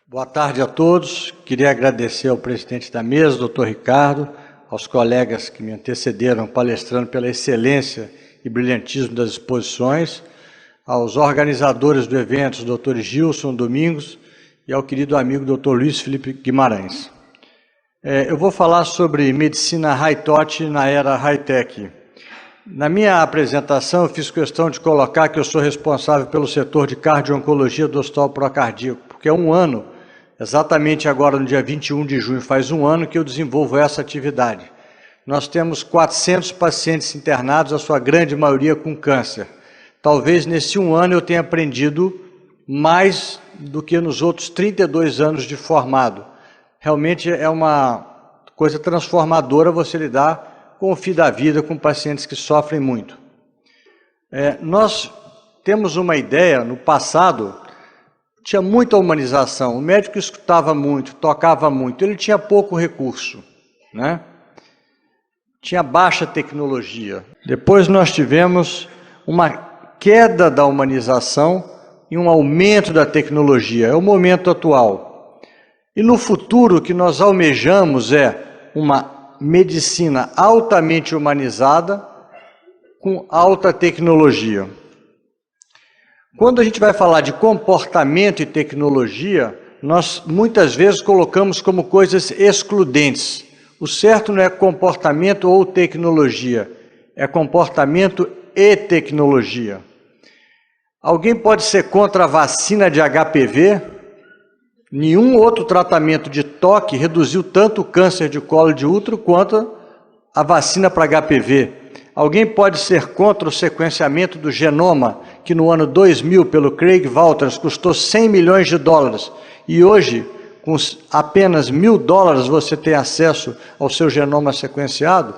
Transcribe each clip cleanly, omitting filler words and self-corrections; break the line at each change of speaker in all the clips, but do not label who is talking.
Boa tarde a todos. Queria agradecer ao presidente da mesa, doutor Ricardo, aos colegas que me antecederam palestrando pela excelência e brilhantismo das exposições, aos organizadores do evento, os doutores Gilson Domingos e ao querido amigo doutor Luiz Felipe Guimarães. Eu vou falar sobre medicina high-tech na era high-tech. Na minha apresentação, eu fiz questão de colocar que eu sou responsável pelo setor de cardio-oncologia do Hospital Procardíaco, porque é um ano, exatamente agora no dia 21 de junho, faz um ano que eu desenvolvo essa atividade. Nós temos 400 pacientes internados, a sua grande maioria com câncer. Talvez nesse um ano eu tenha aprendido mais do que nos outros 32 anos de formado. Realmente é uma coisa transformadora você lidar com o fim da vida, com pacientes que sofrem muito. Nós temos uma ideia, no passado, tinha muita humanização, o médico escutava muito, tocava muito, ele tinha pouco recurso, né? Tinha baixa tecnologia. Depois nós tivemos uma queda da humanização e um aumento da tecnologia, é o momento atual. E no futuro o que nós almejamos é uma medicina altamente humanizada com alta tecnologia. Quando a gente vai falar de comportamento e tecnologia, nós muitas vezes colocamos como coisas excludentes. O certo não é comportamento ou tecnologia, é comportamento e tecnologia. Alguém pode ser contra a vacina de HPV? Nenhum outro tratamento de toque reduziu tanto o câncer de colo de útero quanto a vacina para HPV. Alguém pode ser contra o sequenciamento do genoma, que no ano 2000, pelo Craig Walters, custou 100 milhões de dólares. E hoje, com apenas $1.000, você tem acesso ao seu genoma sequenciado?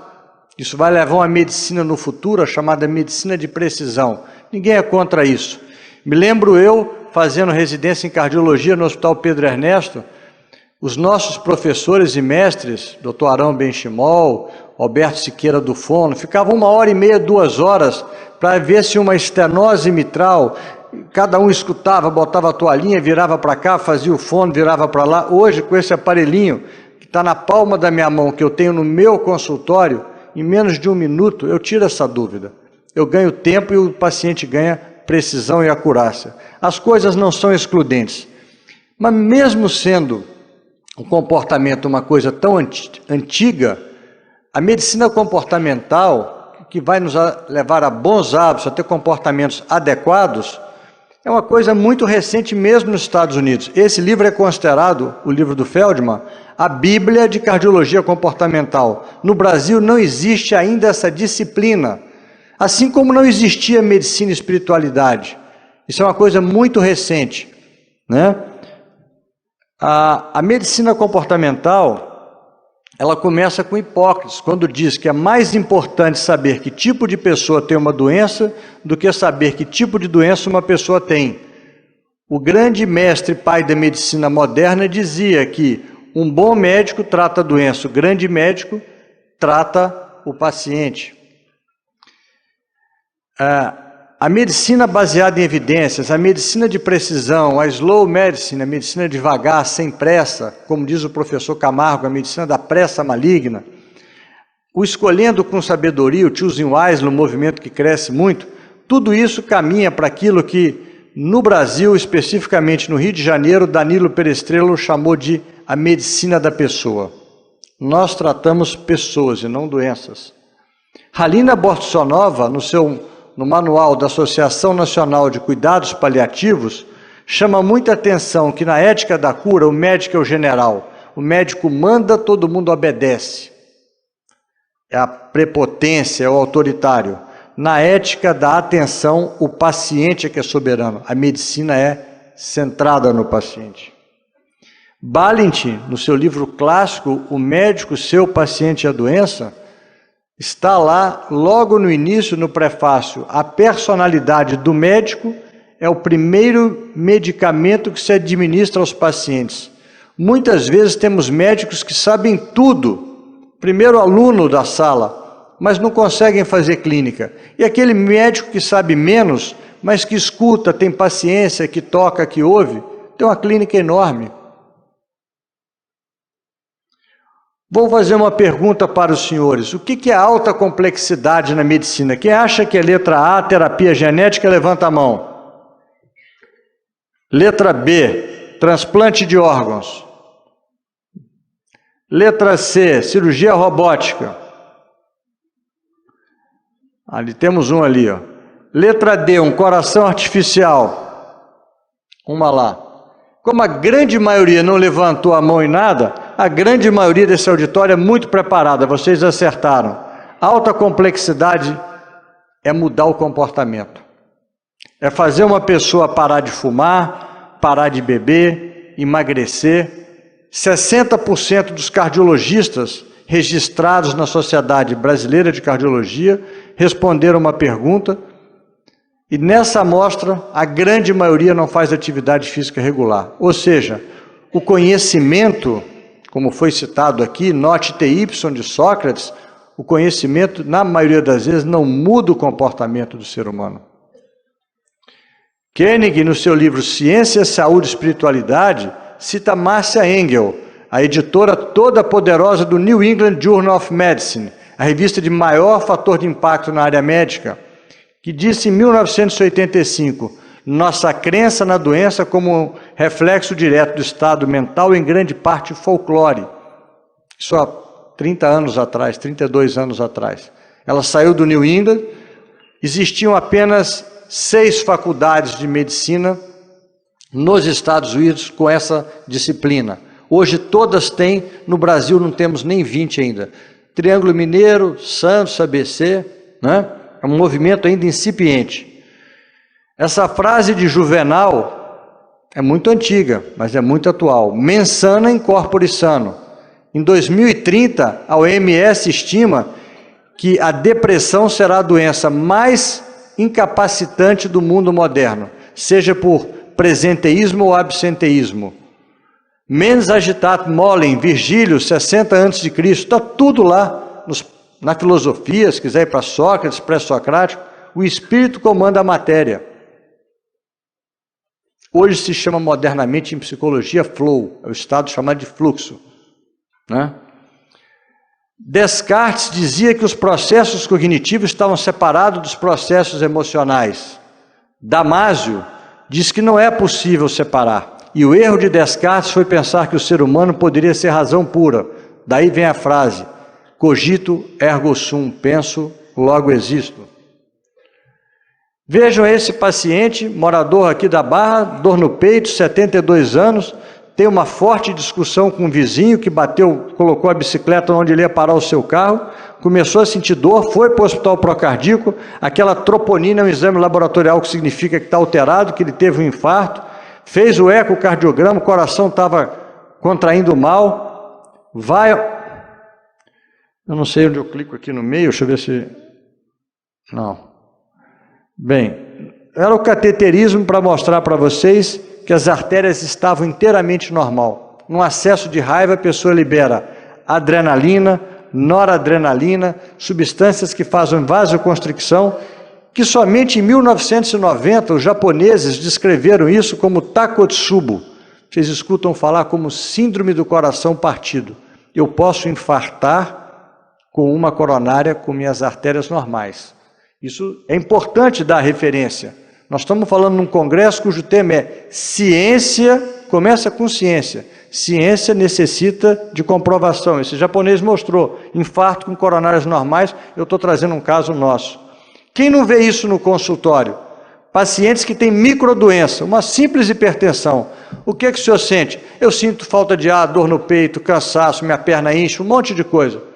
Isso vai levar uma medicina no futuro, a chamada medicina de precisão. Ninguém é contra isso. Me lembro eu, fazendo residência em cardiologia no Hospital Pedro Ernesto, os nossos professores e mestres, Dr. Arão Benchimol, Alberto Siqueira do Fono, ficavam 1h30, 2 horas, para ver se uma estenose mitral, cada um escutava, botava a toalhinha, virava para cá, fazia o fono, virava para lá. Hoje, com esse aparelhinho, que está na palma da minha mão, que eu tenho no meu consultório, em menos de 1 minuto, eu tiro essa dúvida. Eu ganho tempo e o paciente ganha precisão e acurácia. As coisas não são excludentes. Mas mesmo sendo o comportamento uma coisa tão antiga, a medicina comportamental, que vai nos levar a bons hábitos, a ter comportamentos adequados, é uma coisa muito recente mesmo nos Estados Unidos. Esse livro é considerado, o livro do Feldman, a Bíblia de cardiologia comportamental. No Brasil não existe ainda essa disciplina, assim como não existia medicina e espiritualidade. Isso é uma coisa muito recente, né? A medicina comportamental, ela começa com Hipócrates, quando diz que é mais importante saber que tipo de pessoa tem uma doença do que saber que tipo de doença uma pessoa tem. O grande mestre pai da medicina moderna dizia que um bom médico trata a doença, o grande médico trata o paciente. A medicina baseada em evidências, a medicina de precisão, a slow medicine, a medicina devagar, sem pressa, como diz o professor Camargo, a medicina da pressa maligna, o escolhendo com sabedoria, o choosing wisely, um movimento que cresce muito, tudo isso caminha para aquilo que no Brasil, especificamente no Rio de Janeiro, Danilo Perestrello chamou de a medicina da pessoa. Nós tratamos pessoas e não doenças. Halina Bortsonova, no manual da Associação Nacional de Cuidados Paliativos, chama muita atenção que na ética da cura o médico é o general. O médico manda, todo mundo obedece. É a prepotência, é o autoritário. Na ética da atenção, o paciente é que é soberano. A medicina é centrada no paciente. Balint, no seu livro clássico, O Médico, Seu Paciente e a Doença, está lá, logo no início, no prefácio, a personalidade do médico é o primeiro medicamento que se administra aos pacientes. Muitas vezes temos médicos que sabem tudo, primeiro aluno da sala, mas não conseguem fazer clínica. E aquele médico que sabe menos, mas que escuta, tem paciência, que toca, que ouve, tem uma clínica enorme. Vou fazer uma pergunta para os senhores. O que é alta complexidade na medicina? Quem acha que é letra A, terapia genética, levanta a mão. Letra B, transplante de órgãos. Letra C, cirurgia robótica. Ali temos um ali, ó. Letra D, um coração artificial. Uma lá. Como a grande maioria não levantou a mão em nada, a grande maioria desse auditório é muito preparada, vocês acertaram. Alta complexidade é mudar o comportamento. É fazer uma pessoa parar de fumar, parar de beber, emagrecer. 60% dos cardiologistas registrados na Sociedade Brasileira de Cardiologia responderam uma pergunta, e nessa amostra a grande maioria não faz atividade física regular. Ou seja, o conhecimento, como foi citado aqui, note TY de Sócrates, o conhecimento, na maioria das vezes, não muda o comportamento do ser humano. Koenig, no seu livro Ciência, Saúde e Espiritualidade, cita Marcia Engel, a editora toda poderosa do New England Journal of Medicine, a revista de maior fator de impacto na área médica, que disse em 1985, nossa crença na doença como reflexo direto do estado mental, em grande parte folclore. Isso há 30 anos atrás, 32 anos atrás. Ela saiu do New England, existiam apenas 6 faculdades de medicina nos Estados Unidos com essa disciplina. Hoje todas têm, no Brasil não temos nem 20 ainda. Triângulo Mineiro, Santos, ABC, né? É um movimento ainda incipiente. Essa frase de Juvenal é muito antiga, mas é muito atual. Mens sana in corpore sano. Em 2030, a OMS estima que a depressão será a doença mais incapacitante do mundo moderno, seja por presenteísmo ou absenteísmo. Mens agitat molem, Virgílio, 60 a.C., está tudo lá na filosofia, se quiser ir para Sócrates, pré-socrático, o espírito comanda a matéria. Hoje se chama modernamente em psicologia flow, é o estado chamado de fluxo, né? Descartes dizia que os processos cognitivos estavam separados dos processos emocionais. Damásio diz que não é possível separar. E o erro de Descartes foi pensar que o ser humano poderia ser razão pura. Daí vem a frase, cogito ergo sum, penso, logo existo. Vejam esse paciente, morador aqui da Barra, dor no peito, 72 anos, tem uma forte discussão com um vizinho que bateu, colocou a bicicleta onde ele ia parar o seu carro, começou a sentir dor, foi para o hospital procardíaco, aquela troponina é um exame laboratorial que significa que está alterado, que ele teve um infarto, fez o ecocardiograma, o coração estava contraindo mal, eu não sei onde eu clico aqui no meio, deixa eu ver se... Não. Bem, era o cateterismo para mostrar para vocês que as artérias estavam inteiramente normal. Num acesso de raiva, a pessoa libera adrenalina, noradrenalina, substâncias que fazem vasoconstricção, que somente em 1990 os japoneses descreveram isso como Takotsubo. Vocês escutam falar como síndrome do coração partido. Eu posso infartar com uma coronária com minhas artérias normais. Isso é importante dar referência. Nós estamos falando num congresso cujo tema é ciência, começa com ciência. Ciência necessita de comprovação. Esse japonês mostrou infarto com coronárias normais, eu estou trazendo um caso nosso. Quem não vê isso no consultório? Pacientes que têm microdoença, uma simples hipertensão. O que é que o senhor sente? Eu sinto falta de ar, dor no peito, cansaço, minha perna incha, um monte de coisa.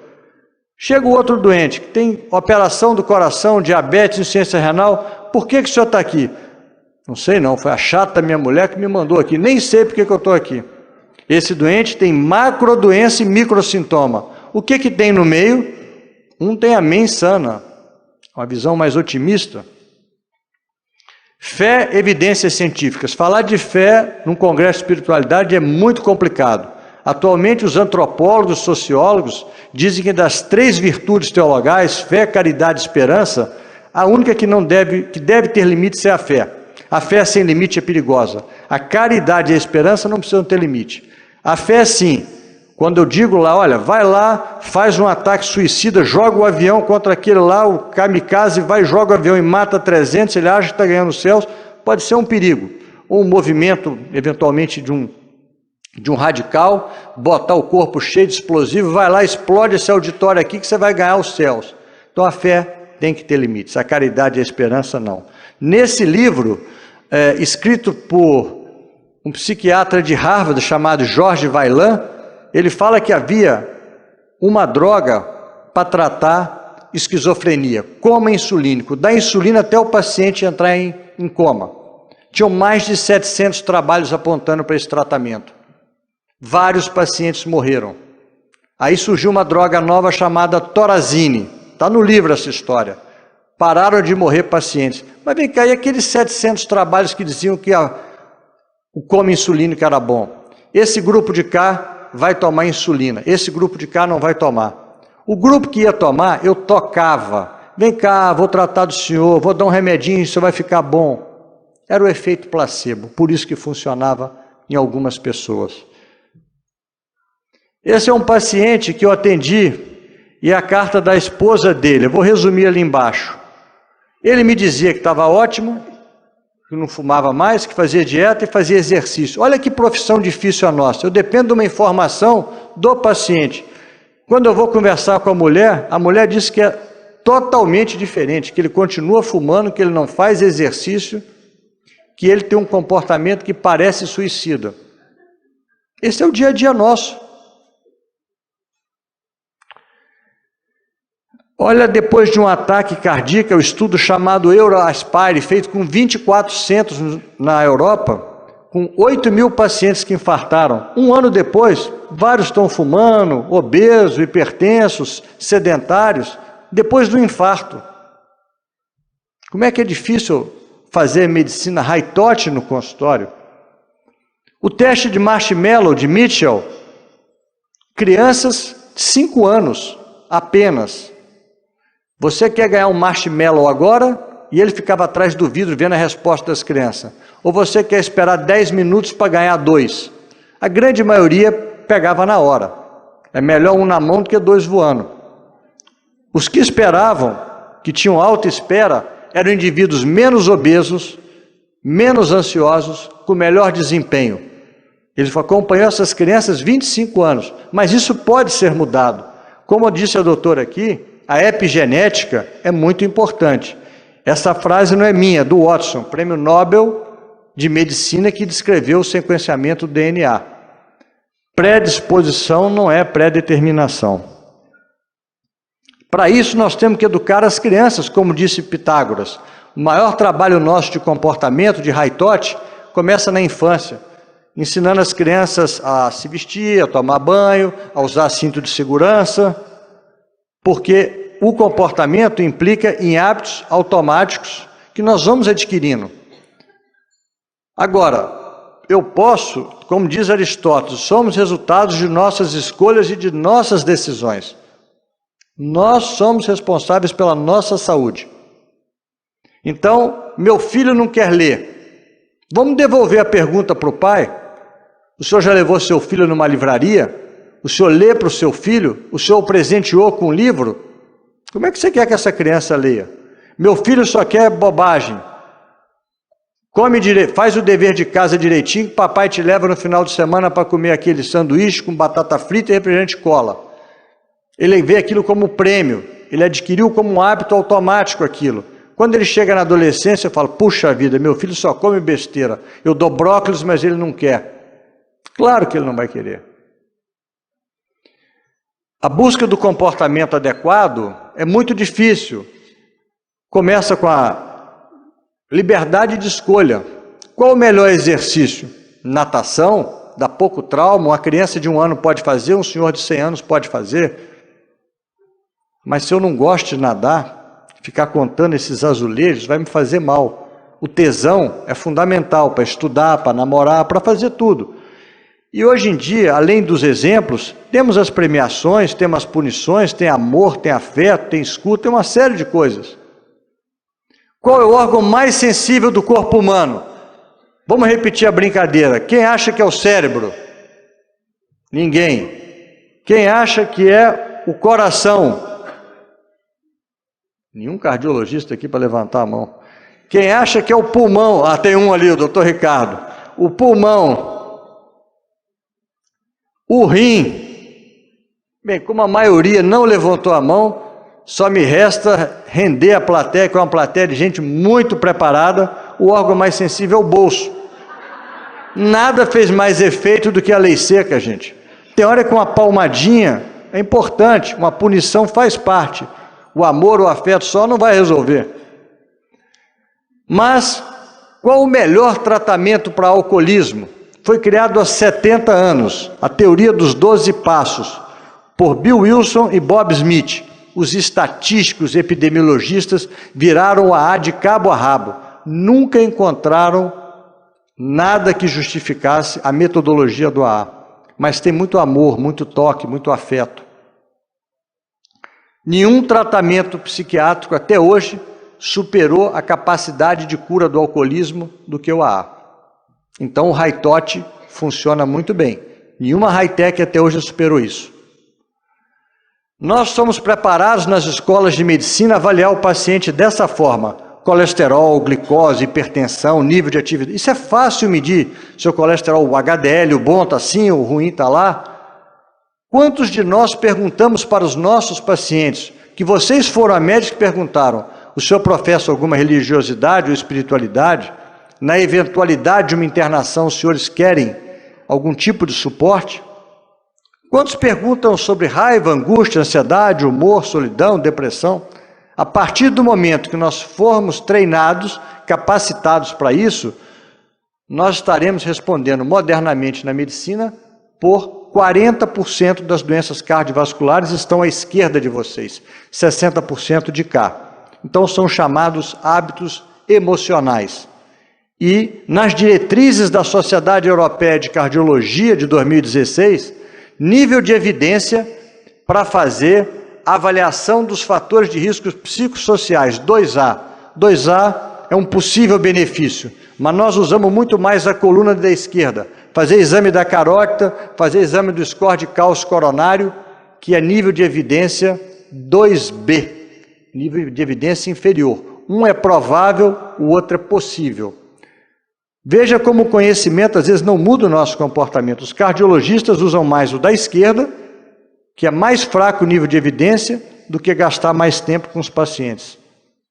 Chega o outro doente, que tem operação do coração, diabetes, insuficiência renal, por que o senhor está aqui? Não sei não, foi a chata minha mulher que me mandou aqui, nem sei por que eu estou aqui. Esse doente tem macrodoença e microsintoma. O que tem no meio? Um tem a mente sana, uma visão mais otimista. Fé, evidências científicas. Falar de fé num congresso de espiritualidade é muito complicado. Atualmente, os antropólogos, sociólogos, dizem que das 3 virtudes teologais, fé, caridade e esperança, a única que deve ter limites é a fé. A fé sem limite é perigosa. A caridade e a esperança não precisam ter limite. A fé, sim, Quando eu digo lá, olha, vai lá, faz um ataque suicida, joga o avião contra aquele lá, o kamikaze, vai, joga o avião e mata 300, ele acha que está ganhando os céus, pode ser um perigo. Ou um movimento, eventualmente, de um radical, botar o corpo cheio de explosivo, vai lá, explode esse auditório aqui que você vai ganhar os céus. Então a fé tem que ter limites, a caridade e a esperança não. Nesse livro, escrito por um psiquiatra de Harvard chamado George Vaillant, ele fala que havia uma droga para tratar esquizofrenia, coma insulínico, da insulina até o paciente entrar em coma. Tinham mais de 700 trabalhos apontando para esse tratamento. Vários pacientes morreram. Aí surgiu uma droga nova chamada Thorazine. Está no livro essa história. Pararam de morrer pacientes. Mas vem cá, e aqueles 700 trabalhos que diziam que o coma insulínico era bom? Esse grupo de cá vai tomar insulina, esse grupo de cá não vai tomar. O grupo que ia tomar, eu tocava. Vem cá, vou tratar do senhor, vou dar um remedinho, isso vai ficar bom. Era o efeito placebo, por isso que funcionava em algumas pessoas. Esse é um paciente que eu atendi, e a carta da esposa dele, eu vou resumir ali embaixo. Ele me dizia que estava ótimo, que não fumava mais, que fazia dieta e fazia exercício. Olha que profissão difícil a nossa. Eu dependo de uma informação do paciente. Quando eu vou conversar com a mulher diz que é totalmente diferente, que ele continua fumando, que ele não faz exercício, que ele tem um comportamento que parece suicida. Esse é o dia a dia nosso. Olha, depois de um ataque cardíaco, o estudo chamado Euroaspire, feito com 24 centros na Europa, com 8.000 pacientes que infartaram. Um ano depois, vários estão fumando, obesos, hipertensos, sedentários, depois do infarto. Como é que é difícil fazer medicina high-touch no consultório? O teste de marshmallow de Mitchell, crianças de 5 anos apenas. Você quer ganhar um marshmallow agora e ele ficava atrás do vidro vendo a resposta das crianças? Ou você quer esperar 10 minutos para ganhar 2? A grande maioria pegava na hora. É melhor um na mão do que 2 voando. Os que esperavam, que tinham alta espera, eram indivíduos menos obesos, menos ansiosos, com melhor desempenho. Ele acompanhou essas crianças 25 anos, mas isso pode ser mudado. Como disse a doutora aqui, a epigenética é muito importante. Essa frase não é minha, é do Watson, prêmio Nobel de Medicina, que descreveu o sequenciamento do DNA. Predisposição não é predeterminação. Para isso, nós temos que educar as crianças, como disse Pitágoras. O maior trabalho nosso de comportamento, de high-touch, começa na infância, ensinando as crianças a se vestir, a tomar banho, a usar cinto de segurança, porque o comportamento implica em hábitos automáticos que nós vamos adquirindo. Agora, eu posso, como diz Aristóteles, somos resultados de nossas escolhas e de nossas decisões. Nós somos responsáveis pela nossa saúde. Então, meu filho não quer ler. Vamos devolver a pergunta para o pai? O senhor já levou seu filho numa livraria? O senhor lê para o seu filho? O senhor o presenteou com um livro? Como é que você quer que essa criança leia? Meu filho só quer bobagem. Come direito, faz o dever de casa direitinho, que papai te leva no final de semana para comer aquele sanduíche com batata frita e refrigerante cola. Ele vê aquilo como prêmio, ele adquiriu como um hábito automático aquilo. Quando ele chega na adolescência, eu falo, puxa vida, meu filho só come besteira. Eu dou brócolis, mas ele não quer. Claro que ele não vai querer. A busca do comportamento adequado é muito difícil. Começa com a liberdade de escolha. Qual o melhor exercício? Natação, dá pouco trauma, uma criança de 1 ano pode fazer, um senhor de 100 anos pode fazer. Mas se eu não gosto de nadar, ficar contando esses azulejos vai me fazer mal. O tesão é fundamental para estudar, para namorar, para fazer tudo. E hoje em dia, além dos exemplos, temos as premiações, temos as punições, tem amor, tem afeto, tem escuta, tem uma série de coisas. Qual é o órgão mais sensível do corpo humano? Vamos repetir a brincadeira. Quem acha que é o cérebro? Ninguém. Quem acha que é o coração? Nenhum cardiologista aqui para levantar a mão. Quem acha que é o pulmão? Ah, tem um ali, o doutor Ricardo. O pulmão. O rim. Bem, como a maioria não levantou a mão, só me resta render a plateia, que é uma plateia de gente muito preparada. O órgão mais sensível é o bolso. Nada fez mais efeito do que a lei seca, gente. Tem hora que uma palmadinha é importante, uma punição faz parte. O amor, o afeto só não vai resolver. Mas qual o melhor tratamento para alcoolismo? Foi criado há 70 anos, a teoria dos 12 passos, por Bill Wilson e Bob Smith. Os estatísticos epidemiologistas viraram o AA de cabo a rabo. Nunca encontraram nada que justificasse a metodologia do AA. Mas tem muito amor, muito toque, muito afeto. Nenhum tratamento psiquiátrico até hoje superou a capacidade de cura do alcoolismo do que o AA. Então o high-tot funciona muito bem. Nenhuma high-tech até hoje superou isso. Nós somos preparados nas escolas de medicina a avaliar o paciente dessa forma: colesterol, glicose, hipertensão, nível de atividade. Isso é fácil medir. Seu colesterol, o HDL, o bom está assim, o ruim está lá. Quantos de nós perguntamos para os nossos pacientes, que vocês foram a médicos e perguntaram, o senhor professa alguma religiosidade ou espiritualidade? Na eventualidade de uma internação, os senhores querem algum tipo de suporte? Quantos perguntam sobre raiva, angústia, ansiedade, humor, solidão, depressão? A partir do momento que nós formos treinados, capacitados para isso, nós estaremos respondendo modernamente na medicina por 40% das doenças cardiovasculares estão à esquerda de vocês, 60% de cá. Então são chamados hábitos emocionais. E nas diretrizes da Sociedade Europeia de Cardiologia de 2016, nível de evidência para fazer avaliação dos fatores de riscos psicossociais, 2A. 2A é um possível benefício, mas nós usamos muito mais a coluna da esquerda. Fazer exame da carótida, fazer exame do score de cálcio coronário, que é nível de evidência 2B, nível de evidência inferior. Um é provável, o outro é possível. Veja como o conhecimento às vezes não muda o nosso comportamento. Os cardiologistas usam mais o da esquerda, que é mais fraco o nível de evidência, do que gastar mais tempo com os pacientes.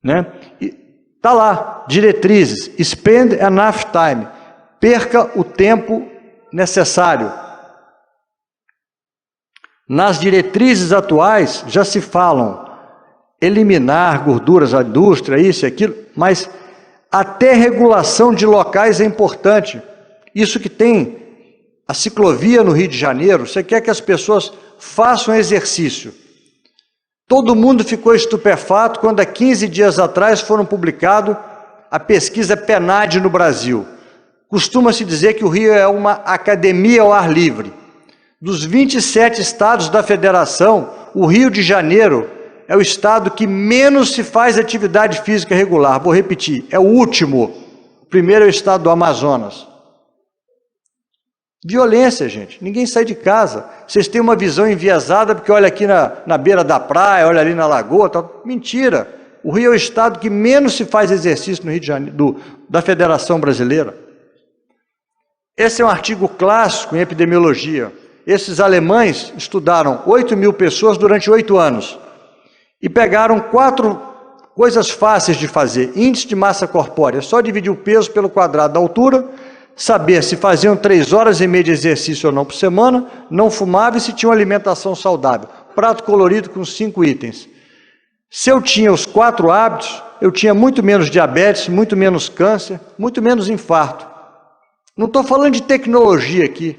Né? Está lá, diretrizes, spend enough time, perca o tempo necessário. Nas diretrizes atuais já se falam eliminar gorduras da indústria, isso e aquilo, mas até regulação de locais é importante. Isso que tem a ciclovia no Rio de Janeiro, você quer que as pessoas façam exercício. Todo mundo ficou estupefato quando há 15 dias atrás foram publicado a pesquisa PNAD no Brasil. Costuma-se dizer que o Rio é uma academia ao ar livre. Dos 27 estados da federação, o Rio de Janeiro é o estado que menos se faz atividade física regular. Vou repetir, é o último. O primeiro é o estado do Amazonas. Violência, gente. Ninguém sai de casa. Vocês têm uma visão enviesada porque olha aqui na beira da praia, olha ali na lagoa. Tal. Mentira. O Rio é o estado que menos se faz exercício no Rio de Janeiro, da Federação Brasileira. Esse é um artigo clássico em epidemiologia. Esses alemães estudaram 8.000 pessoas durante 8 anos e pegaram 4 coisas fáceis de fazer. Índice de massa corpórea, só dividir o peso pelo quadrado da altura, saber se faziam 3 horas e meia de exercício ou não por semana, não fumava e se tinha uma alimentação saudável. Prato colorido com 5 itens. Se eu tinha os 4 hábitos, eu tinha muito menos diabetes, muito menos câncer, muito menos infarto. Não estou falando de tecnologia aqui.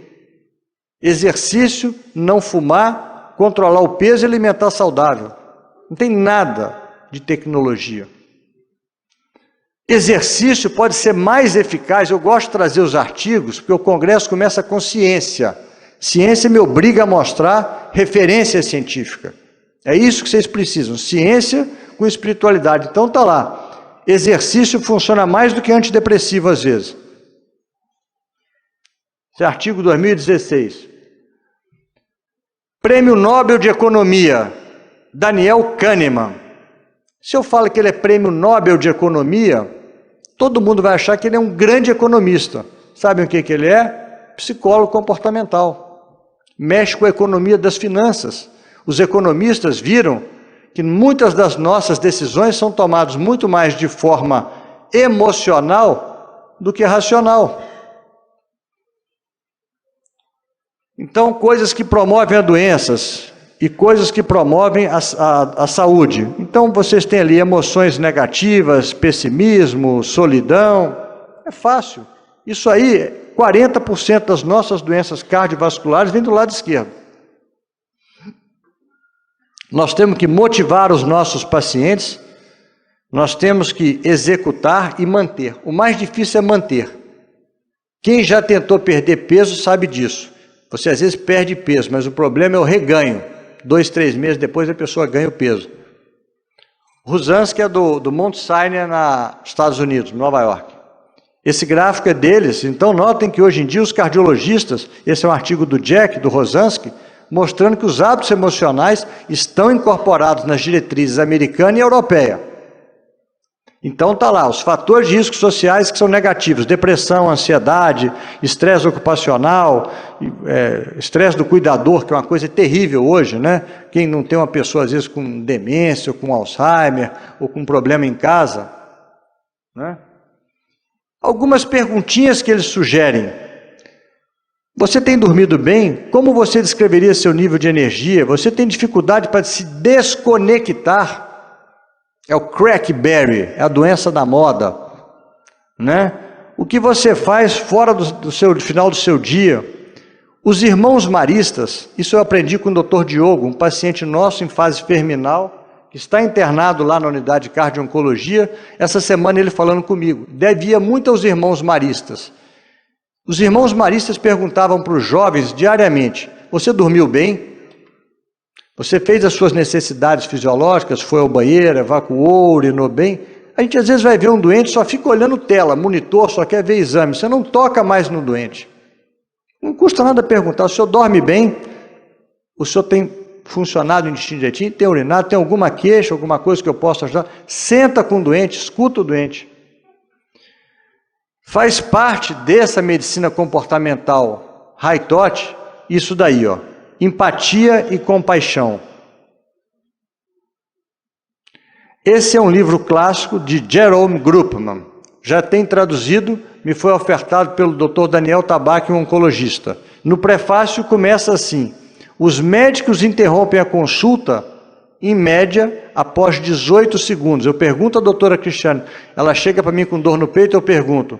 Exercício, não fumar, controlar o peso e alimentar saudável. Não tem nada de tecnologia. Exercício pode ser mais eficaz. Eu gosto de trazer os artigos, porque o Congresso começa com ciência. Ciência me obriga a mostrar referência científica. É isso que vocês precisam, ciência com espiritualidade. Então está lá, exercício funciona mais do que antidepressivo às vezes. Esse é artigo 2016. Prêmio Nobel de Economia, Daniel Kahneman. Se eu falo que ele é Prêmio Nobel de Economia, todo mundo vai achar que ele é um grande economista. Sabem o que ele é? Psicólogo comportamental. Mexe com a economia das finanças. Os economistas viram que muitas das nossas decisões são tomadas muito mais de forma emocional do que racional. Então, coisas que promovem as doenças e coisas que promovem a saúde. Então, vocês têm ali emoções negativas, pessimismo, solidão. É fácil. Isso aí, 40% das nossas doenças cardiovasculares vêm do lado esquerdo. Nós temos que motivar os nossos pacientes, nós temos que executar e manter. O mais difícil é manter. Quem já tentou perder peso sabe disso. Você às vezes perde peso, mas o problema é o reganho. 2, 3 meses depois a pessoa ganha o peso. Rosansky é do Mount Sinai, nos Estados Unidos, Nova York. Esse gráfico é deles, então notem que hoje em dia os cardiologistas, esse é um artigo do Jack, do Rosansky, mostrando que os hábitos emocionais estão incorporados nas diretrizes americana e europeia. Então está lá, os fatores de risco sociais que são negativos, depressão, ansiedade, estresse ocupacional, estresse do cuidador, que é uma coisa terrível hoje, né? Quem não tem uma pessoa às vezes com demência, ou com Alzheimer, ou com problema em casa, né? Algumas perguntinhas que eles sugerem. Você tem dormido bem? Como você descreveria seu nível de energia? Você tem dificuldade para se desconectar? É o crackberry, é a doença da moda, né? O que você faz fora do final do seu dia? Os irmãos maristas, isso eu aprendi com o Dr. Diogo, um paciente nosso em fase terminal, que está internado lá na unidade de cardio-oncologia. Essa semana ele falando comigo, devia muito aos irmãos maristas. Os irmãos maristas perguntavam para os jovens diariamente, você dormiu bem? Você fez as suas necessidades fisiológicas, foi ao banheiro, evacuou, urinou bem? A gente às vezes vai ver um doente, só fica olhando tela, monitor, só quer ver exame. Você não toca mais no doente. Não custa nada perguntar, o senhor dorme bem? O senhor tem funcionado direitinho? Tem urinado? Tem alguma queixa, alguma coisa que eu possa ajudar? Senta com o doente, escuta o doente. Faz parte dessa medicina comportamental high-touch, isso daí, ó. Empatia e compaixão. Esse é um livro clássico de Jerome Groopman. Já tem traduzido, me foi ofertado pelo Dr. Daniel Tabaque, um oncologista. No prefácio começa assim: os médicos interrompem a consulta, em média, após 18 segundos. Eu pergunto à doutora Cristiane, ela chega para mim com dor no peito, eu pergunto,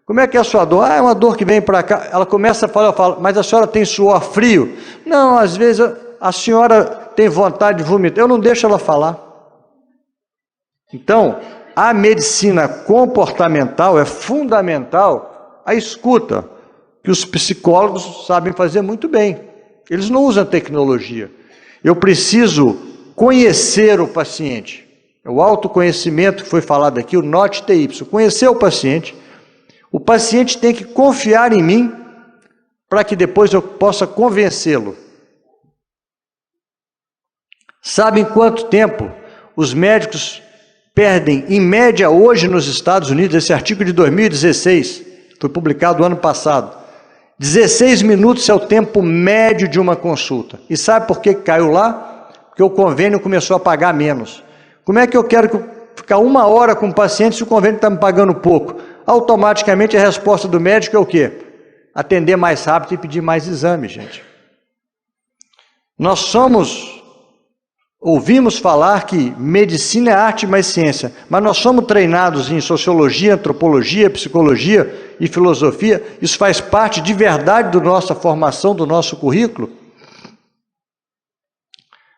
como é que é a sua dor? Ah, é uma dor que vem para cá. Ela começa a falar, eu falo, mas a senhora tem suor frio? Não, às vezes a senhora tem vontade de vomitar. Eu não deixo ela falar. Então, a medicina comportamental é fundamental a escuta, que os psicólogos sabem fazer muito bem. Eles não usam tecnologia. Eu preciso conhecer o paciente. O autoconhecimento que foi falado aqui, o NOT-TY, conhecer o paciente. O paciente tem que confiar em mim para que depois eu possa convencê-lo. Sabem quanto tempo os médicos perdem, em média hoje nos Estados Unidos, esse artigo de 2016, foi publicado ano passado, 16 minutos é o tempo médio de uma consulta. E sabe por que caiu lá? Porque o convênio começou a pagar menos. Como é que eu quero ficar 1 hora com o paciente se o convênio está me pagando pouco? Automaticamente a resposta do médico é o quê? Atender mais rápido e pedir mais exames, gente. Nós ouvimos falar que medicina é arte mais ciência, mas nós somos treinados em sociologia, antropologia, psicologia e filosofia. Isso faz parte de verdade da nossa formação, do nosso currículo.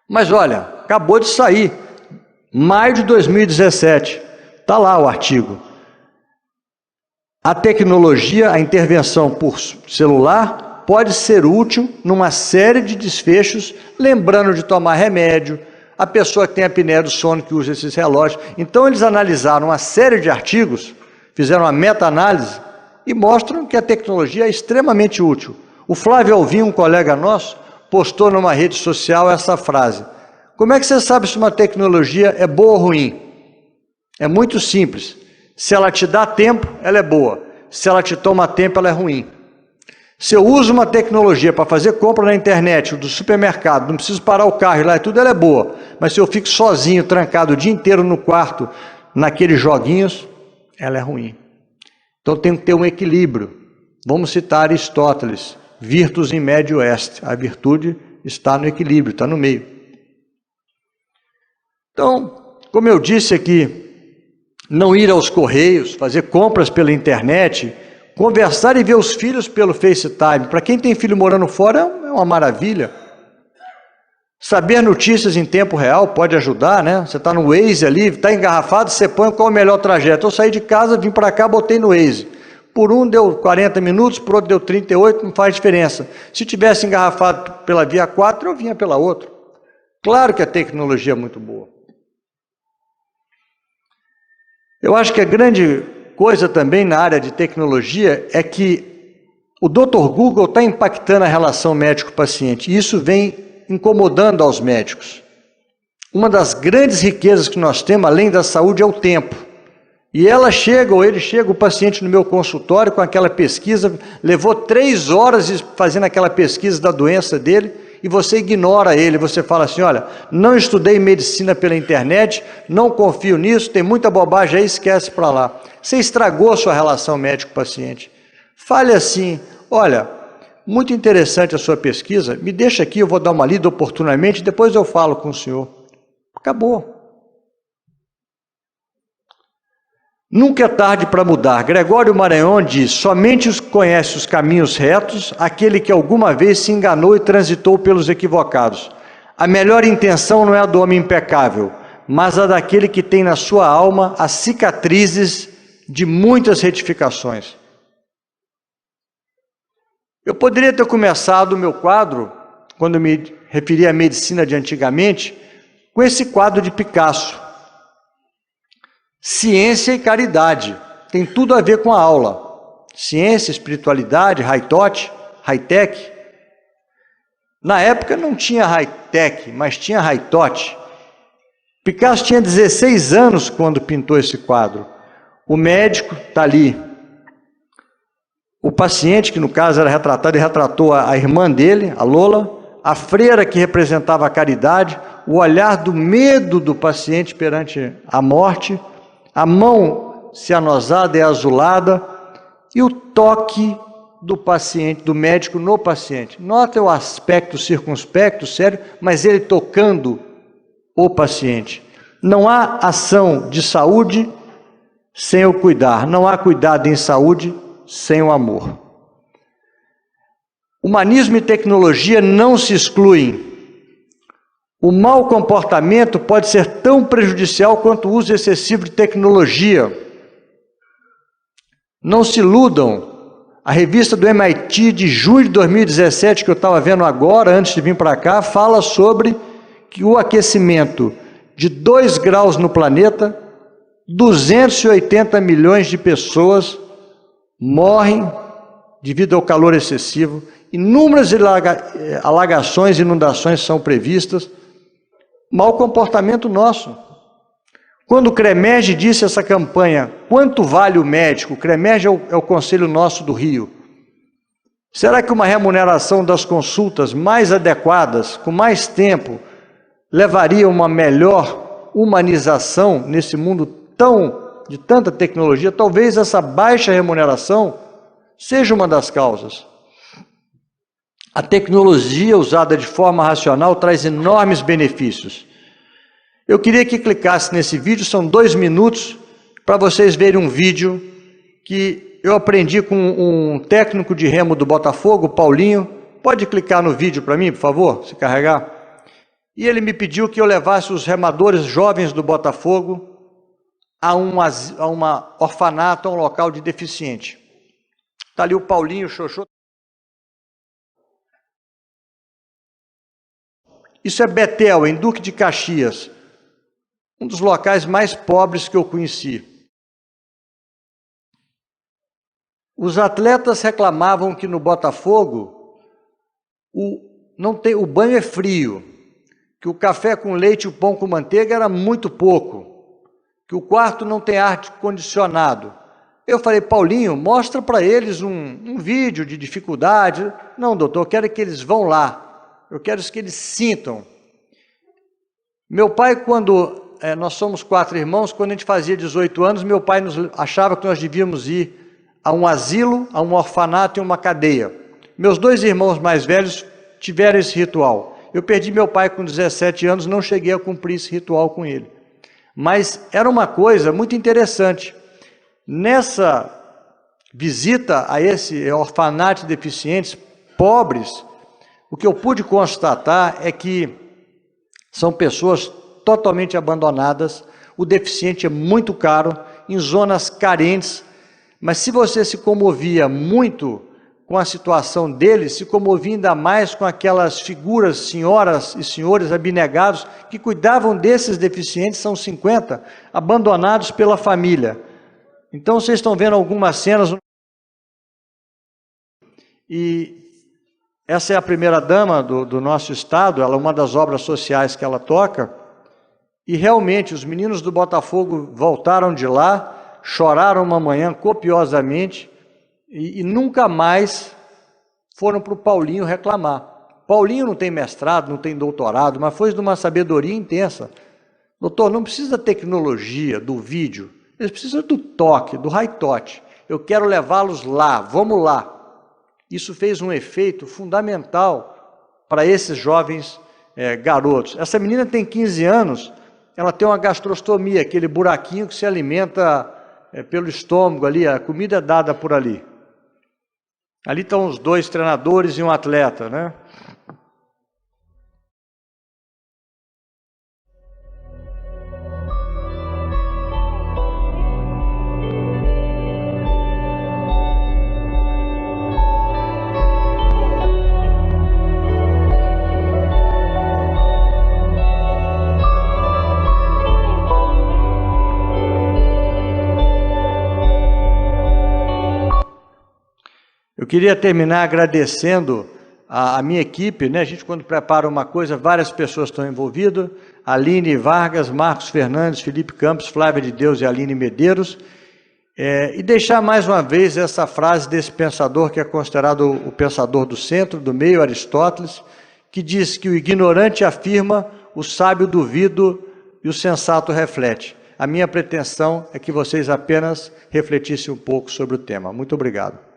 Mas olha, acabou de sair, maio de 2017, está lá o artigo. A tecnologia, a intervenção por celular, pode ser útil numa série de desfechos, lembrando de tomar remédio, a pessoa que tem apneia do sono que usa esses relógios. Então eles analisaram uma série de artigos, fizeram uma meta-análise e mostram que a tecnologia é extremamente útil. O Flávio Alvim, um colega nosso, postou numa rede social essa frase: como é que você sabe se uma tecnologia é boa ou ruim? É muito simples. Se ela te dá tempo, ela é boa. Se ela te toma tempo, ela é ruim. Se eu uso uma tecnologia para fazer compra na internet, do supermercado, não preciso parar o carro e lá e tudo, ela é boa. Mas se eu fico sozinho, trancado o dia inteiro no quarto, naqueles joguinhos, ela é ruim. Então tem que ter um equilíbrio. Vamos citar Aristóteles: virtus in medio est. A virtude está no equilíbrio, está no meio. Então, como eu disse aqui, não ir aos correios, fazer compras pela internet, conversar e ver os filhos pelo FaceTime. Para quem tem filho morando fora, é uma maravilha. Saber notícias em tempo real pode ajudar, né? Você está no Waze ali, está engarrafado, você põe qual é o melhor trajeto. Eu saí de casa, vim para cá, botei no Waze. Por um deu 40 minutos, por outro deu 38, não faz diferença. Se tivesse engarrafado pela via 4, eu vinha pela outra. Claro que a tecnologia é muito boa. Eu acho que a grande coisa também na área de tecnologia é que o Dr. Google está impactando a relação médico-paciente, e isso vem incomodando aos médicos. Uma das grandes riquezas que nós temos, além da saúde, é o tempo. E ela chega, ou ele chega, o paciente no meu consultório com aquela pesquisa, levou 3 horas fazendo aquela pesquisa da doença dele, e você ignora ele, você fala assim: olha, não estudei medicina pela internet, não confio nisso, tem muita bobagem aí, esquece para lá. Você estragou a sua relação médico-paciente. Fale assim: olha, muito interessante a sua pesquisa, me deixa aqui, eu vou dar uma lida oportunamente, depois eu falo com o senhor. Acabou. Nunca é tarde para mudar. Gregório Maranhão diz: somente conhece os caminhos retos aquele que alguma vez se enganou e transitou pelos equivocados. A melhor intenção não é a do homem impecável, mas a daquele que tem na sua alma as cicatrizes de muitas retificações. Eu poderia ter começado o meu quadro, quando eu me referi à medicina de antigamente, com esse quadro de Picasso. Ciência e caridade, tem tudo a ver com a aula. Ciência, espiritualidade, high-tech. Na época não tinha high-tech, mas tinha high-tot. Picasso tinha 16 anos quando pintou esse quadro. O médico está ali. O paciente, que no caso era retratado, ele retratou a irmã dele, a Lola, a freira que representava a caridade, o olhar do medo do paciente perante a morte, a mão cianosada e azulada e o toque do paciente, do médico no paciente. Nota o aspecto circunspecto, sério, mas ele tocando o paciente. Não há ação de saúde sem o cuidar, não há cuidado em saúde sem o amor. Humanismo e tecnologia não se excluem. O mau comportamento pode ser tão prejudicial quanto o uso excessivo de tecnologia. Não se iludam. A revista do MIT de junho de 2017, que eu estava vendo agora, antes de vir para cá, fala sobre que o aquecimento de 2 graus no planeta, 280 milhões de pessoas morrem devido ao calor excessivo, inúmeras alagações e inundações são previstas. Mau comportamento nosso. Quando o CREMERGE disse essa campanha, quanto vale o médico? O CREMERGE é o Conselho Nosso do Rio. Será que uma remuneração das consultas mais adequadas, com mais tempo, levaria a uma melhor humanização nesse mundo de tanta tecnologia? Talvez essa baixa remuneração seja uma das causas. A tecnologia usada de forma racional traz enormes benefícios. Eu queria que clicasse nesse vídeo, são 2 minutos, para vocês verem um vídeo que eu aprendi com um técnico de remo do Botafogo, Paulinho. Pode clicar no vídeo para mim, por favor, se carregar? E ele me pediu que eu levasse os remadores jovens do Botafogo a um orfanato, a um local de deficiente. Está ali o Paulinho, o Xoxô. Isso é Betel, em Duque de Caxias, um dos locais mais pobres que eu conheci. Os atletas reclamavam que no Botafogo o banho é frio, que o café com leite e o pão com manteiga era muito pouco, que o quarto não tem ar-condicionado. Eu falei, Paulinho, mostra para eles um vídeo de dificuldade. Não, doutor, eu quero que eles vão lá, eu quero que eles sintam. Meu pai, quando nós somos 4 irmãos, quando a gente fazia 18 anos, meu pai achava que nós devíamos ir a um asilo, a um orfanato e uma cadeia. Meus 2 irmãos mais velhos tiveram esse ritual. Eu perdi meu pai com 17 anos, não cheguei a cumprir esse ritual com ele. Mas era uma coisa muito interessante. Nessa visita a esse orfanato de deficientes pobres, o que eu pude constatar é que são pessoas totalmente abandonadas, o deficiente é muito caro, em zonas carentes, mas se você se comovia muito com a situação deles, se comovia ainda mais com aquelas figuras, senhoras e senhores abnegados, que cuidavam desses deficientes, são 50, abandonados pela família. Então vocês estão vendo algumas cenas, e essa é a primeira dama do nosso estado, ela é uma das obras sociais que ela toca, e realmente os meninos do Botafogo voltaram de lá, choraram uma manhã copiosamente, e nunca mais foram para o Paulinho reclamar. Paulinho não tem mestrado, não tem doutorado, mas foi de uma sabedoria intensa. Doutor, não precisa da tecnologia, do vídeo, eles precisam do toque, do high touch. Eu quero levá-los lá, vamos lá. Isso fez um efeito fundamental para esses jovens garotos. Essa menina tem 15 anos, ela tem uma gastrostomia, aquele buraquinho que se alimenta pelo estômago ali, a comida é dada por ali. Ali estão os 2 treinadores e um atleta, né? Eu queria terminar agradecendo a minha equipe, né? A gente, quando prepara uma coisa, várias pessoas estão envolvidas, Aline Vargas, Marcos Fernandes, Felipe Campos, Flávia de Deus e Aline Medeiros, e deixar mais uma vez essa frase desse pensador que é considerado o pensador do centro, do meio, Aristóteles, que diz que o ignorante afirma, o sábio duvida e o sensato reflete. A minha pretensão é que vocês apenas refletissem um pouco sobre o tema. Muito obrigado.